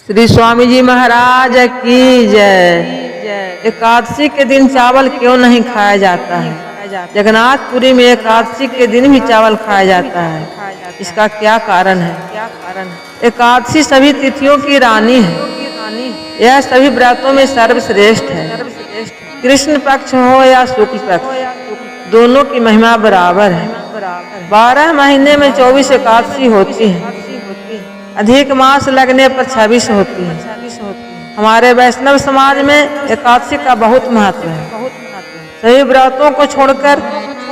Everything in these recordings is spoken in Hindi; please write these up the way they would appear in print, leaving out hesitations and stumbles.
श्री स्वामी जी महाराज की जय। एकादशी के दिन चावल क्यों नहीं खाया जाता है? जगन्नाथपुरी में एकादशी के दिन भी चावल खाया जाता है, इसका क्या कारण है? एकादशी सभी तिथियों की रानी है। यह सभी व्रतों में सर्वश्रेष्ठ है। कृष्ण पक्ष हो या शुक्ल पक्ष, दोनों की महिमा बराबर है। 12 महीने में 24 एकादशी होती है। अधिक मास लगने पर 26 होती है। हमारे वैष्णव समाज में एकादशी का बहुत महत्व है। सही व्रतों को छोड़कर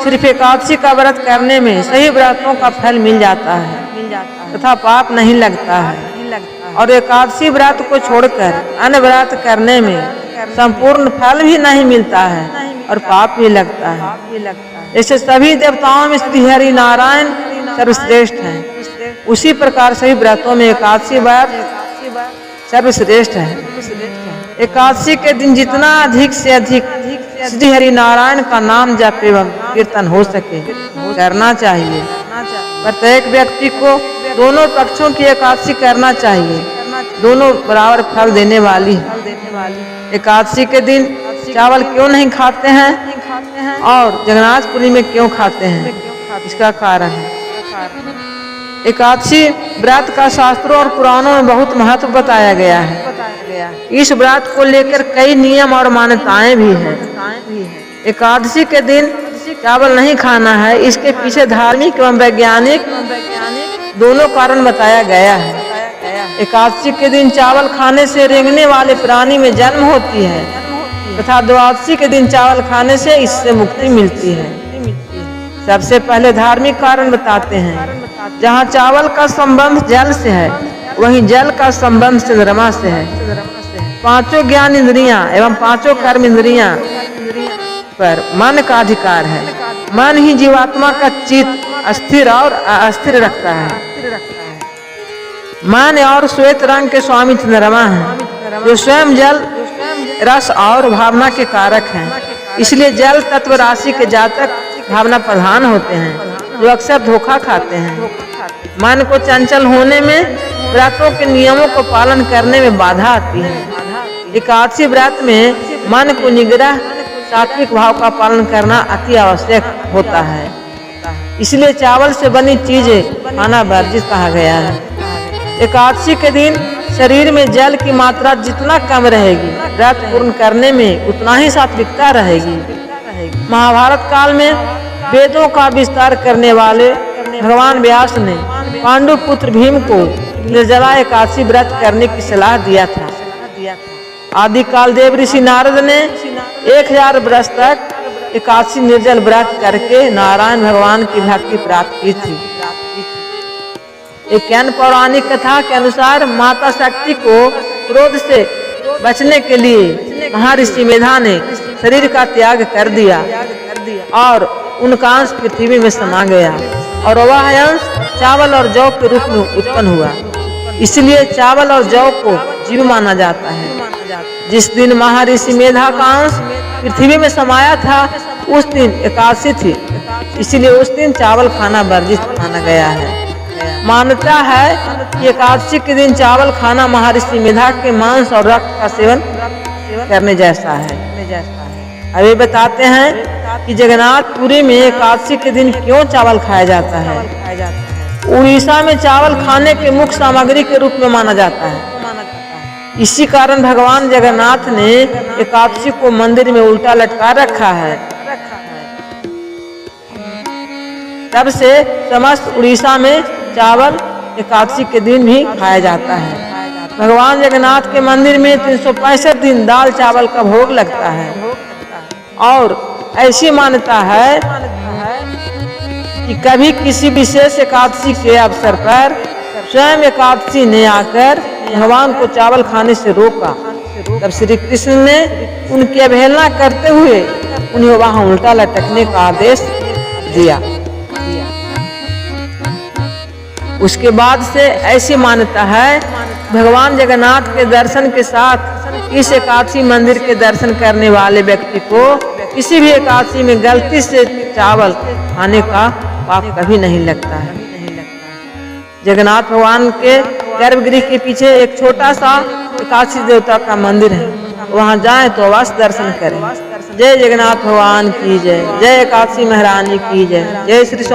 सिर्फ एकादशी का व्रत करने में सही व्रतों का फल मिल जाता है तथा पाप नहीं लगता है, और एकादशी व्रत को छोड़कर अन्य व्रत करने में संपूर्ण फल भी नहीं मिलता है और पाप भी लगता है। जैसे सभी देवताओं में श्री हरि नारायण सर्वश्रेष्ठ हैं, उसी प्रकार सभी व्रतों में एकादशी व्रत सर्वश्रेष्ठ है। एकादशी के दिन जितना अधिक से अधिक श्री हरि नारायण का नाम जप एवं कीर्तन हो सके करना चाहिए। प्रत्येक व्यक्ति को दोनों पक्षों की एकादशी करना चाहिए, दोनों बराबर फल देने वाली है। एकादशी के दिन चावल क्यों नहीं खाते हैं और जगन्नाथपुरी में क्यों खाते हैं, इसका कारण है। एकादशी व्रत का शास्त्रों और पुराणों में बहुत महत्व बताया गया है। इस व्रत को लेकर कई नियम और मान्यताएं भी हैं। एकादशी के दिन चावल नहीं खाना है, इसके पीछे धार्मिक एवं वैज्ञानिक दोनों कारण बताया गया है। एकादशी के दिन चावल खाने से रेंगने वाले प्राणी में जन्म होती है तथा द्वादशी के दिन चावल खाने से इससे मुक्ति मिलती है। सबसे पहले धार्मिक कारण बताते हैं। जहाँ चावल का संबंध जल से है, वहीं जल का संबंध चंद्रमा से है। पांचों ज्ञान इंद्रियां एवं पांचों कर्म इंद्रियां पर मन का अधिकार है। मन ही जीवात्मा का चित्त अस्थिर और अस्थिर रखता है। मन और श्वेत रंग के स्वामी चंद्रमा हैं, जो स्वयं जल रस और भावना के कारक हैं। इसलिए जल तत्व राशि के जातक भावना प्रधान होते हैं, जो अक्सर धोखा खाते हैं। मन को चंचल होने में, व्रतों के नियमों को पालन करने में बाधा आती है। एकादशी व्रत में मन को निग्रह सात्विक भाव का पालन करना अति आवश्यक होता है। इसलिए चावल से बनी चीजें खाना वर्जित कहा गया है। एकादशी के दिन शरीर में जल की मात्रा जितना कम रहेगी, व्रत पूर्ण करने में उतना ही सात्विकता रहेगी। महाभारत काल में वेदों का विस्तार करने वाले भगवान व्यास ने पांडु पुत्र भीम को निर्जला एकादशी व्रत करने की सलाह दिया था। आदिकाल देव ऋषि नारद ने 1000 वर्ष तक एकादशी निर्जल व्रत करके नारायण भगवान की भक्ति प्राप्त की थी। एक अन्य पौराणिक कथा के अनुसार माता शक्ति को क्रोध से बचने के लिए महर्षि मेधा ने शरीर का त्याग कर दिया और उनका अंश पृथ्वी में समा गया, और वह अंश चावल और जौ के रूप में उत्पन्न हुआ। इसलिए चावल और जौ को जीव माना जाता है। जिस दिन महर्षि मेधा का अंश पृथ्वी में समाया था, उस दिन एकादशी थी, इसलिए उस दिन चावल खाना वर्जित माना गया है। मान्यता है कि एकादशी के दिन चावल खाना महर्षि मेधा के मांस और रक्त का सेवन करने जैसा है। अभी बताते हैं कि जगन्नाथपुरी में एकादशी के दिन क्यों चावल खाया जाता है। उड़ीसा में चावल खाने के मुख्य सामग्री के रूप में माना जाता है। इसी कारण भगवान जगन्नाथ ने एकादशी को मंदिर में उल्टा लटका रखा है। तब से समस्त उड़ीसा में चावल एकादशी के दिन भी खाया जाता है। भगवान जगन्नाथ के मंदिर में 365 दिन दाल चावल का भोग लगता है, और ऐसी मान्यता है कि कभी किसी विशेष एकादशी के अवसर पर स्वयं एकादशी ने आकर भगवान को चावल खाने से रोका। तब श्री कृष्ण ने उनकी अवहेलना करते हुए उन्हें वहां उल्टा लटकने का आदेश दिया। उसके बाद से ऐसी मान्यता है, भगवान जगन्नाथ के दर्शन के साथ इस एकादशी मंदिर के दर्शन करने वाले व्यक्ति को किसी भी एकादशी में गलती से चावल खाने का पाप कभी नहीं लगता है। जगन्नाथ भगवान के गर्भगृह के पीछे एक छोटा सा एकादशी देवता का मंदिर है, वहाँ जाएं तो अवश्य दर्शन करें। जय जगन्नाथ भगवान की जय, जय एकादशी महारानी की जय, जय श्री स्वामी।